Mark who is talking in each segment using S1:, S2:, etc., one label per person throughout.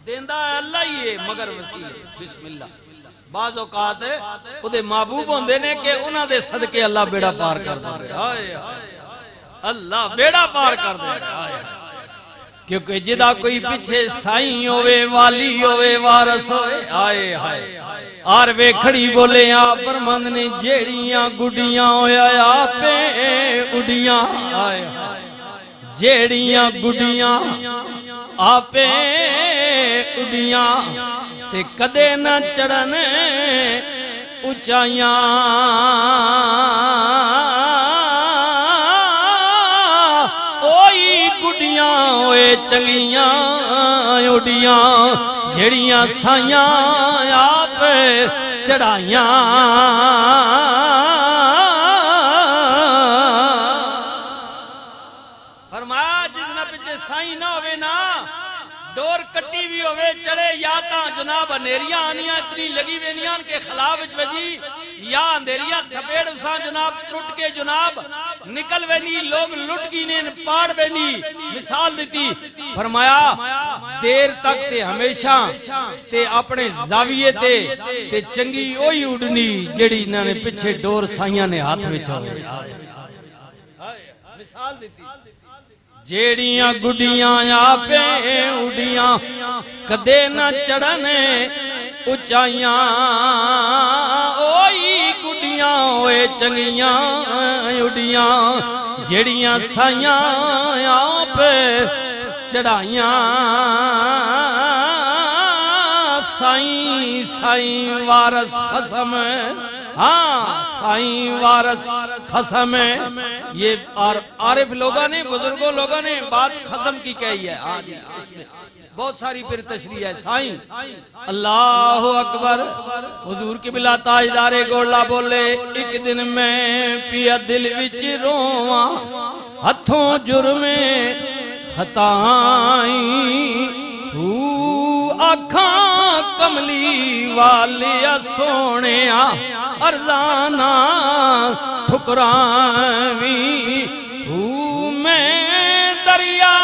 S1: देंदा अल्लाह ही है मगर वसीले बिस्मिल्लाह बाज़ औकात उहदे महबूब होंदे ने कि उन्हां दे सदके अल्लाह बेड़ा पार कर दे हाय अल्लाह बेड़ा पार कर दे हाय क्योंकि जिदा कोई पीछे साईं होवे वाली होवे वारस होवे हाय हाय आर वे खड़ी बोले आप परमंद ने जेड़ियां गुडियां होया आपे उडियां हाय जेड़ियां गुडियां आपे उडियां ते कदे न चढ़न ऊंचाइयां ओई गुडियां ओए चंगियां उडियां जेड़ियां साइयां आप चढ़ाइयां फरमाया जिसना पीछे साई ना होवे ना डोर कट्टी भी होवे चढ़े या ता जनाब अंधेरियां आनियां इतनी लगी वेनियां के खिलाफ वजी या अंधेरियां थपेड़ उसा जनाब टूट के जनाब निकल वेनी लोग लुट गई ने पाड़ वेनी मिसाल दी फरमाया देर तक ते हमेशा ते अपने जाविये ते चंगी ओही उड़नी जेड़ी इन्हां ने पीछे डोर साइयां ने हाथ विच होवे मिसाल दी जेड़ियां गुडियां आपे उडियां कदे न चढ़ने ऊंचाइयां ओई गुडियां ओए चंगियां उडियां जेड़ियां साइयां आपे चढ़ाइयां साईं साईं वारस खसम हाँ साईं वारस खसम है ये और आरिफ लोगों ने बुजुर्गों लोगों ने बात खसम की कही है हाँ जी इसमें बहुत सारी फिर तशरीह है साईं अल्लाह अकबर हुजूर की बिला ताजदारे गोला बोले एक दिन मैं पिया दिल विच रोवा हथों जुर्मे खताई आखा कमली वालिया सोने अरजाना ठुकरावी मैं दरिया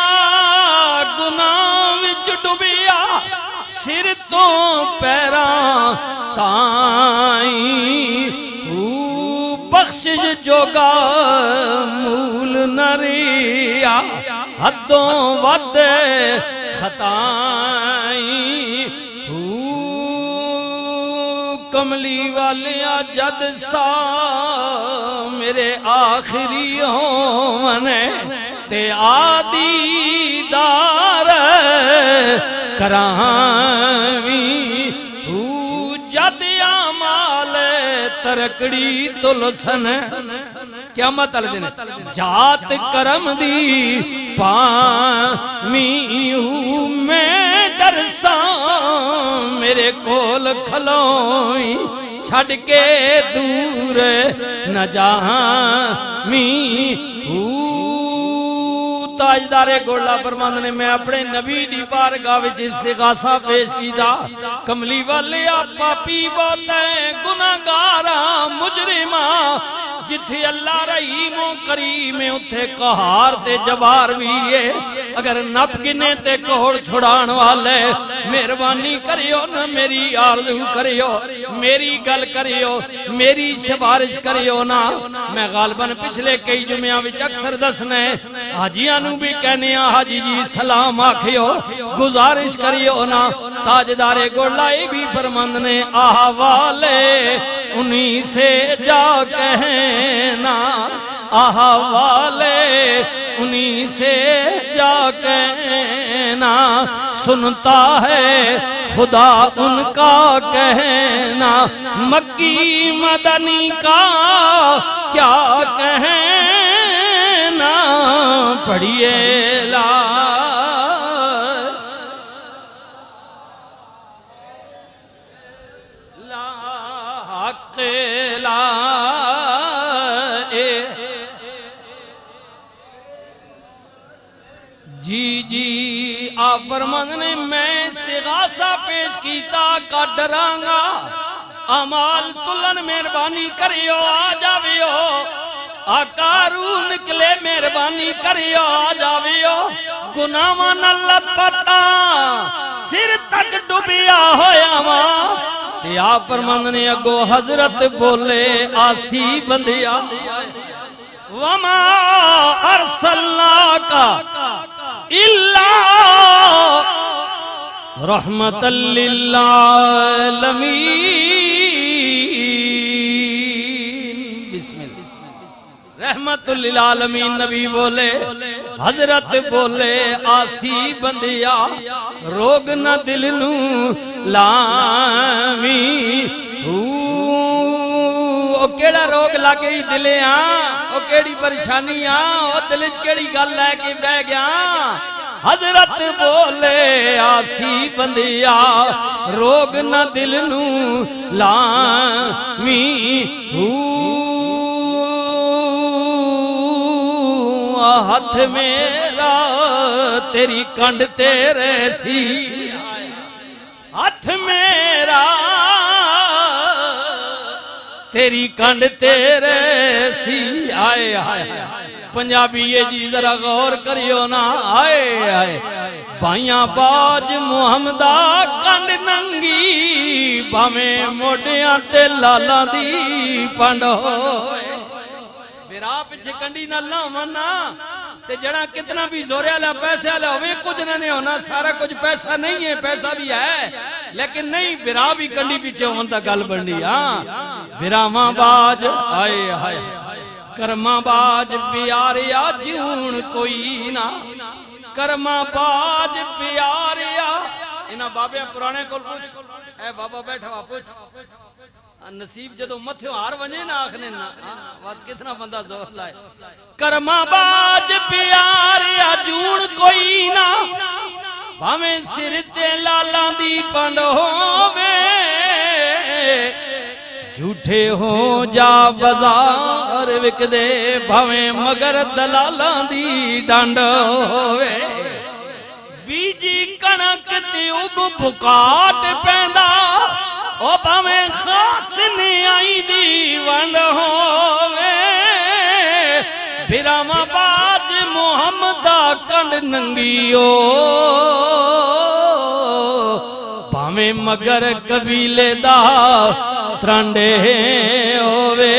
S1: गुनाह विच डुबिया सिर तो पैरा ताई बख्शिश जोगा मूल नरिया हदों वद खताई कमली वालिया जद सा मेरे आखिरी होने ते आदीदार करावी जद आमाल तरकड़ी तुलसन क्या मतलब दिन जात करम दी पामी मैं दरसा मेरे कोल खलोई छड़ के दूर न जामी ताजदारे गोला परमंद ने मैं अपने नबी दी बारगाह विच इस्तिगासा पेश कीता कमली वाले पापी बहुत है गुनाहगारा मुजरिमा जिथे अल्लाह रहीम करीम उथे कहार ते जबार भी है अगर नप गिने ते कोहड़ छुड़ान वाले मेहरबानी करियो न मेरी आरज़ू करियो मेरी गल करियो मेरी सिफारिश करियो ना मैं गालबन पिछले कई जुमिया विच अक्सर दसने हाजियां नू भी कहने हाजी जी सलाम आखियो गुजारिश करियो ना ताजदारे गोला भी फरमंद ने आह वाले उन्हीं से जा कहना आह वाले उन्हीं से जा कहना सुनता है खुदा उनका कहना मक्की मदनी का क्या कहना पढ़िए ला जी जी आप फरमान ने मैं इस्तिगासा पेश कीता का डरांगा अमाल तुलन मेहरबानी करियो आ जावियो आकारू निकले मेहरबानी करियो आ जावियो गुनाहां नाल पता सिर तक डुबिया होया वा ते आप फरमांदे ने अगो हजरत बोले आसी बंदिया वमा अरसलनाका इल्ला रहमतल लिल आलमीन। बिस्मिल्लाह रहमतुल लिल आलमीन नबी बोले हजरत बोले आसी बंदिया रोग न दिल नू लावी ओ केड़ा रोग लग गई दिले आ ओ केड़ी परेशानी आ ओ दिल च केड़ी गल लेके बह गया। हजरत बोले आसी बंदिया रोग न दिल नू लावी हाथ मेरा तेरी कंड तेरे सी हाथ मेरा तेरी कंड तेरे सी। आए आए पंजाबी ये जी जरा गौर करियो ना। आए आए भाइया बाज मुहम्मदा कंड नंगी भावे मोडियां ते लाला दी पंड होए बिरा पिछे कंडी ना लावना ते जड़ा कितना भी जोरे वाला पैसे वाला होवे कुछ नहीं होना। सारा कुछ पैसा नहीं है, पैसा भी है लेकिन नहीं बिरा भी कंडी पीछे होने तक गल बननी। हाँ बिरावा बाज आए हाय कर्मा बाज प्यारिया जून कोई ना कर्मा बाज प्यारिया। इन्हां बाबे पुराने को पूछ ए बाबा बैठा वा पूछ नसीब जदों मथे हार वने ना आखने ना बात कितना बंदा जोर लाए। कर्मा बाज प्यारिया जून कोई ना भावे सिर ते लाला दी पंड होवे झूठे हो जा बाजार विकदे भावे मगर दलालां दी डंड होवे बीजी कणक ते उग भुकाट पैंदा ओ भावे खास ने आई दी वंड होवे बिरामा बाज मुहम्मदा कंड नंगियो भावे मगर कबीले दा त्रंडे होवे।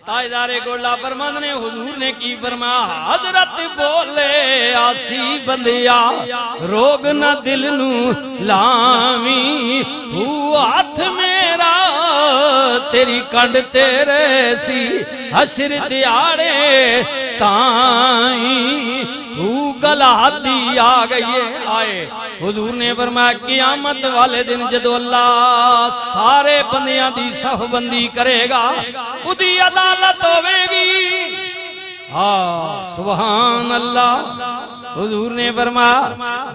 S1: ताजदारे गोला फरमान ने हुजूर ने की फरमाया हजरत बोले आसी बंदिया रोग न दिल नू लावी हाथ मेरा तेरी कंड तेरे सी हशर दिहाड़े ताई गला दी आ गई है। आए हुजूर ने फरमाया क़यामत वाले दिन जदों अल्लाह सारे बंदियां दी सहबंदी करेगा उदी अदालत होवेगी। हाँ सुभान अल्लाह। हुजूर ने फरमाया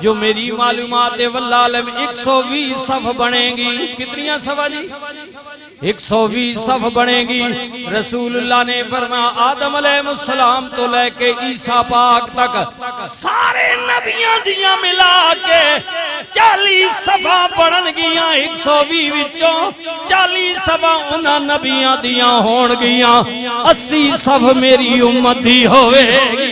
S1: जो मेरी मालूमात है वल्लाह अलम 120 सफ बनेगी। कितनियां सफा जी 120 सफ बनेगी। रसूलुल्लाह ने फरमाया आदम अलैहिस्सलाम तो लेके ईसा पाक तक सारे नबियां दियां मिला के 40 सफा बननगियां। 120 विचों 40 सफा उन्हां नबियां दियां होणगियां 80 सफ मेरी उम्मत दी होवेगी।